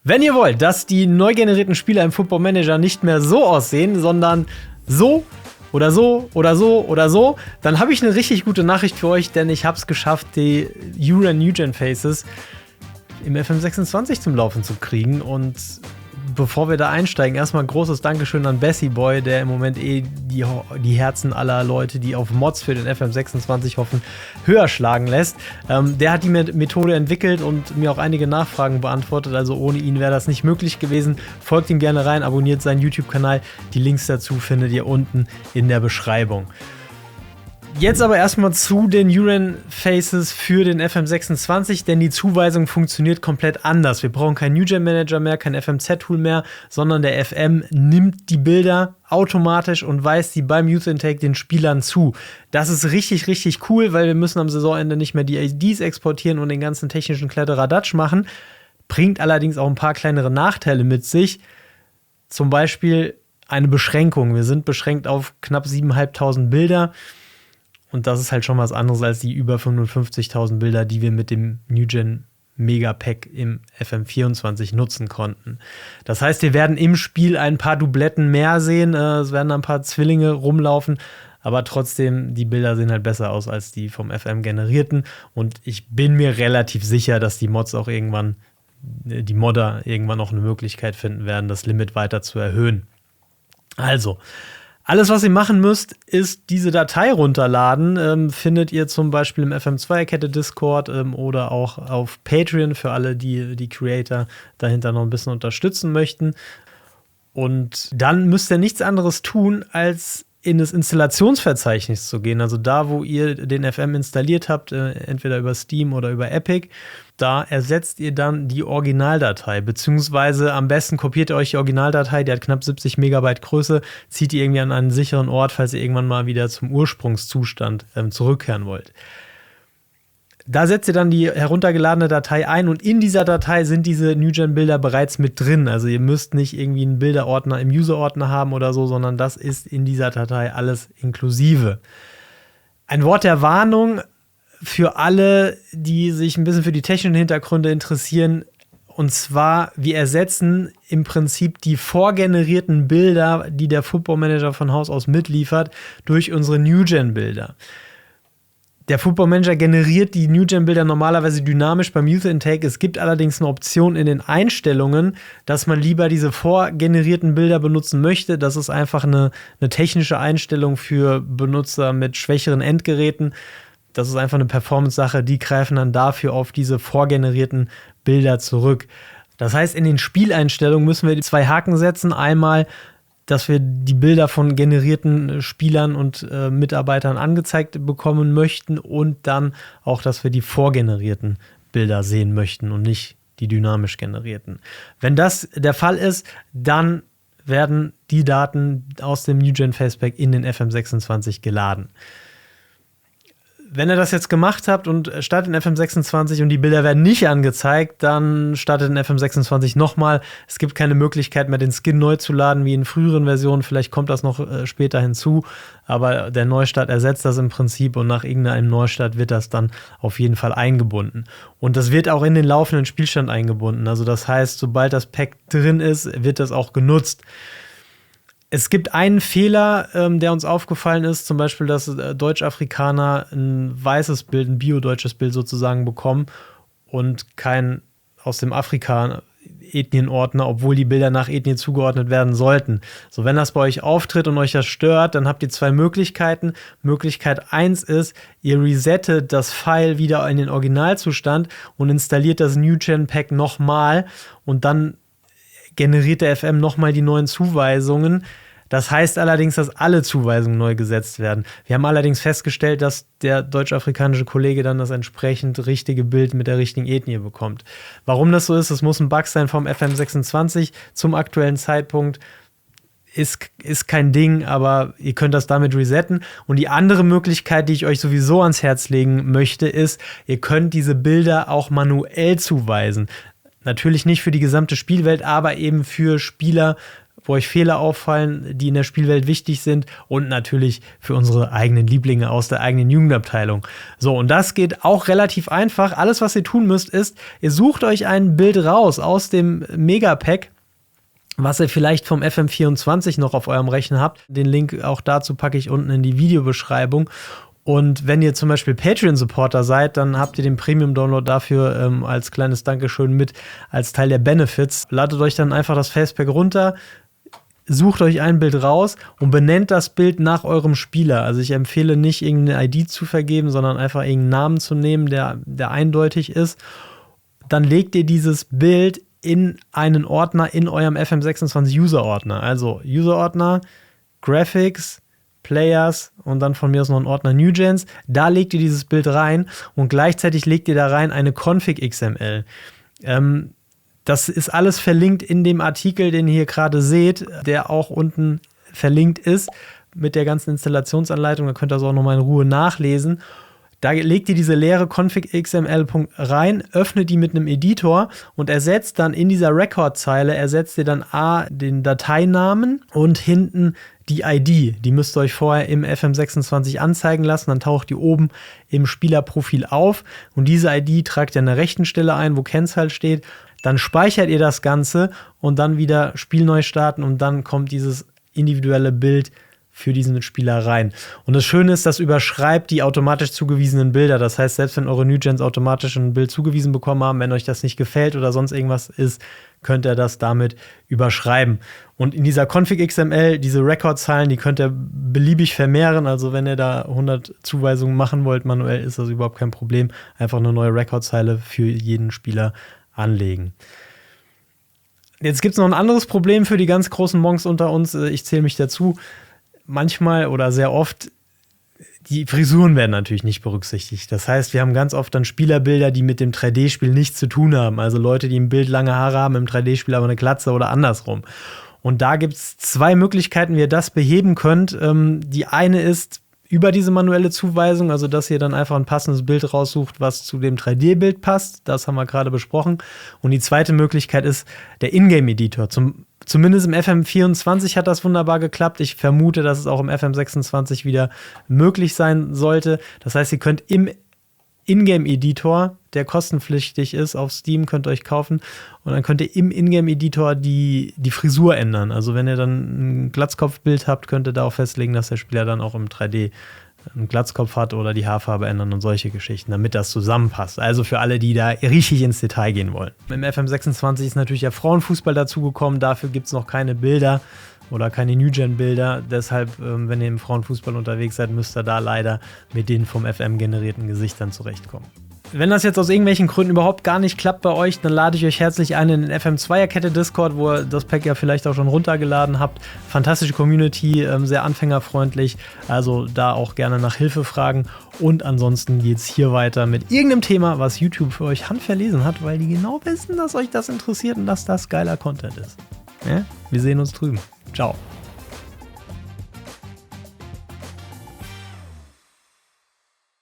Wenn ihr wollt, dass die neu generierten Spieler im Football Manager nicht mehr so aussehen, sondern so oder so oder so oder so, dann habe ich eine richtig gute Nachricht für euch, denn ich habe es geschafft, die Uran New Gen Faces im FM26 zum Laufen zu kriegen. Und bevor wir da einsteigen, erstmal großes Dankeschön an Bessie Boy, der im Moment die Herzen aller Leute, die auf Mods für den FM26 hoffen, höher schlagen lässt. Der hat die Methode entwickelt und mir auch einige Nachfragen beantwortet. Also ohne ihn wäre das nicht möglich gewesen. Folgt ihm gerne rein, abonniert seinen YouTube-Kanal. Die Links dazu findet ihr unten in der Beschreibung. Jetzt aber erstmal zu den Uran Faces für den FM26, denn die Zuweisung funktioniert komplett anders. Wir brauchen keinen New Gen Manager mehr, kein FMZ-Tool mehr, sondern der FM nimmt die Bilder automatisch und weist sie beim Youth Intake den Spielern zu. Das ist richtig, richtig cool, weil wir müssen am Saisonende nicht mehr die IDs exportieren und den ganzen technischen Kletteradatsch machen. Bringt allerdings auch ein paar kleinere Nachteile mit sich. Zum Beispiel eine Beschränkung. Wir sind beschränkt auf knapp 7.500 Bilder. Und das ist halt schon was anderes als die über 55.000 Bilder, die wir mit dem New Gen Megapack im FM24 nutzen konnten. Das heißt, wir werden im Spiel ein paar Dubletten mehr sehen. Es werden ein paar Zwillinge rumlaufen. Aber trotzdem, die Bilder sehen halt besser aus als die vom FM generierten. Und ich bin mir relativ sicher, dass die Modder irgendwann auch eine Möglichkeit finden werden, das Limit weiter zu erhöhen. Also, alles, was ihr machen müsst, ist diese Datei runterladen. Findet ihr zum Beispiel im FM2-Kette Discord oder auch auf Patreon für alle, die die Creator dahinter noch ein bisschen unterstützen möchten. Und dann müsst ihr nichts anderes tun, als in das Installationsverzeichnis zu gehen. Also da, wo ihr den FM installiert habt, entweder über Steam oder über Epic, da ersetzt ihr dann die Originaldatei, beziehungsweise am besten kopiert ihr euch die Originaldatei, die hat knapp 70 Megabyte Größe, zieht die irgendwie an einen sicheren Ort, falls ihr irgendwann mal wieder zum Ursprungszustand zurückkehren wollt. Da setzt ihr dann die heruntergeladene Datei ein und in dieser Datei sind diese New-Gen-Bilder bereits mit drin. Also ihr müsst nicht irgendwie einen Bilderordner im User-Ordner haben oder so, sondern das ist in dieser Datei alles inklusive. Ein Wort der Warnung für alle, die sich ein bisschen für die technischen Hintergründe interessieren. Und zwar, wir ersetzen im Prinzip die vorgenerierten Bilder, die der Football Manager von Haus aus mitliefert, durch unsere New-Gen-Bilder. Der Football Manager generiert die New-Gen-Bilder normalerweise dynamisch beim Youth Intake. Es gibt allerdings eine Option in den Einstellungen, dass man lieber diese vorgenerierten Bilder benutzen möchte. Das ist einfach eine technische Einstellung für Benutzer mit schwächeren Endgeräten. Das ist einfach eine Performance-Sache. Die greifen dann dafür auf diese vorgenerierten Bilder zurück. Das heißt, in den Spieleinstellungen müssen wir 2 Haken setzen. Einmal, dass wir die Bilder von generierten Spielern und Mitarbeitern angezeigt bekommen möchten und dann auch, dass wir die vorgenerierten Bilder sehen möchten und nicht die dynamisch generierten. Wenn das der Fall ist, dann werden die Daten aus dem New Gen Facepack in den FM26 geladen. Wenn ihr das jetzt gemacht habt und startet in FM26 und die Bilder werden nicht angezeigt, dann startet in FM26 nochmal. Es gibt keine Möglichkeit mehr, den Skin neu zu laden, wie in früheren Versionen. Vielleicht kommt das noch später hinzu, aber der Neustart ersetzt das im Prinzip und nach irgendeinem Neustart wird das dann auf jeden Fall eingebunden. Und das wird auch in den laufenden Spielstand eingebunden. Also das heißt, sobald das Pack drin ist, wird das auch genutzt. Es gibt einen Fehler, der uns aufgefallen ist, zum Beispiel, dass Deutschafrikaner ein weißes Bild, ein biodeutsches Bild sozusagen bekommen und kein aus dem Afrika-Ethnienordner, obwohl die Bilder nach Ethnie zugeordnet werden sollten. So, wenn das bei euch auftritt und euch das stört, dann habt ihr 2 Möglichkeiten. Möglichkeit 1 ist, ihr resettet das File wieder in den Originalzustand und installiert das New Gen Pack nochmal und dann generiert der FM nochmal die neuen Zuweisungen. Das heißt allerdings, dass alle Zuweisungen neu gesetzt werden. Wir haben allerdings festgestellt, dass der deutsch-afrikanische Kollege dann das entsprechend richtige Bild mit der richtigen Ethnie bekommt. Warum das so ist, das muss ein Bug sein vom FM26 zum aktuellen Zeitpunkt. Ist kein Ding, aber ihr könnt das damit resetten. Und die andere Möglichkeit, die ich euch sowieso ans Herz legen möchte, ist, ihr könnt diese Bilder auch manuell zuweisen. Natürlich nicht für die gesamte Spielwelt, aber eben für Spieler, wo euch Fehler auffallen, die in der Spielwelt wichtig sind und natürlich für unsere eigenen Lieblinge aus der eigenen Jugendabteilung. So, und das geht auch relativ einfach. Alles, was ihr tun müsst, ist, ihr sucht euch ein Bild raus aus dem Megapack, was ihr vielleicht vom FM24 noch auf eurem Rechner habt. Den Link auch dazu packe ich unten in die Videobeschreibung. Und wenn ihr zum Beispiel Patreon-Supporter seid, dann habt ihr den Premium-Download dafür als kleines Dankeschön mit als Teil der Benefits. Ladet euch dann einfach das Facepack runter, sucht euch ein Bild raus und benennt das Bild nach eurem Spieler. Also ich empfehle nicht, irgendeine ID zu vergeben, sondern einfach irgendeinen Namen zu nehmen, der eindeutig ist. Dann legt ihr dieses Bild in einen Ordner in eurem FM26 User-Ordner. Also User-Ordner, Graphics, Players und dann von mir aus noch ein Ordner NewGens. Da legt ihr dieses Bild rein und gleichzeitig legt ihr da rein eine Config XML. Das ist alles verlinkt in dem Artikel, den ihr hier gerade seht, der auch unten verlinkt ist mit der ganzen Installationsanleitung. Da könnt ihr das auch nochmal in Ruhe nachlesen. Da legt ihr diese leere Config XML rein, öffnet die mit einem Editor und ersetzt dann in dieser Record-Zeile, ersetzt ihr dann den Dateinamen und hinten die ID. Die müsst ihr euch vorher im FM26 anzeigen lassen, dann taucht die oben im Spielerprofil auf und diese ID tragt ihr an der rechten Stelle ein, wo Kennzahl steht. Dann speichert ihr das Ganze und dann wieder Spiel neu starten und dann kommt dieses individuelle Bild für diesen Spieler rein. Und das Schöne ist, das überschreibt die automatisch zugewiesenen Bilder. Das heißt, selbst wenn eure NewGens automatisch ein Bild zugewiesen bekommen haben, wenn euch das nicht gefällt oder sonst irgendwas ist, könnt ihr das damit überschreiben. Und in dieser Config XML, diese Recordzeilen, die könnt ihr beliebig vermehren. Also wenn ihr da 100 Zuweisungen machen wollt, manuell ist das überhaupt kein Problem. Einfach eine neue Recordzeile für jeden Spieler anlegen. Jetzt gibt es noch ein anderes Problem für die ganz großen Monks unter uns. Ich zähle mich dazu. Manchmal oder sehr oft, die Frisuren werden natürlich nicht berücksichtigt. Das heißt, wir haben ganz oft dann Spielerbilder, die mit dem 3D-Spiel nichts zu tun haben. Also Leute, die im Bild lange Haare haben, im 3D-Spiel aber eine Glatze oder andersrum. Und da gibt es zwei Möglichkeiten, wie ihr das beheben könnt. Die eine ist über diese manuelle Zuweisung, also dass ihr dann einfach ein passendes Bild raussucht, was zu dem 3D-Bild passt. Das haben wir gerade besprochen. Und die zweite Möglichkeit ist der Ingame-Editor. Zumindest im FM24 hat das wunderbar geklappt. Ich vermute, dass es auch im FM26 wieder möglich sein sollte. Das heißt, ihr könnt im Ingame-Editor, der kostenpflichtig ist, auf Steam, könnt ihr euch kaufen. Und dann könnt ihr im Ingame-Editor die Frisur ändern. Also wenn ihr dann ein Glatzkopfbild habt, könnt ihr da auch festlegen, dass der Spieler dann auch im 3D einen Glatzkopf hat oder die Haarfarbe ändern und solche Geschichten, damit das zusammenpasst. Also für alle, die da richtig ins Detail gehen wollen. Im FM26 ist natürlich der Frauenfußball dazugekommen. Dafür gibt es noch keine Bilder oder keine New-Gen-Bilder. Deshalb, wenn ihr im Frauenfußball unterwegs seid, müsst ihr da leider mit den vom FM generierten Gesichtern zurechtkommen. Wenn das jetzt aus irgendwelchen Gründen überhaupt gar nicht klappt bei euch, dann lade ich euch herzlich ein in den FM2er-Kette Discord, wo ihr das Pack ja vielleicht auch schon runtergeladen habt. Fantastische Community, sehr anfängerfreundlich, also da auch gerne nach Hilfe fragen. Und ansonsten geht es hier weiter mit irgendeinem Thema, was YouTube für euch handverlesen hat, weil die genau wissen, dass euch das interessiert und dass das geiler Content ist. Ja? Wir sehen uns drüben. Ciao.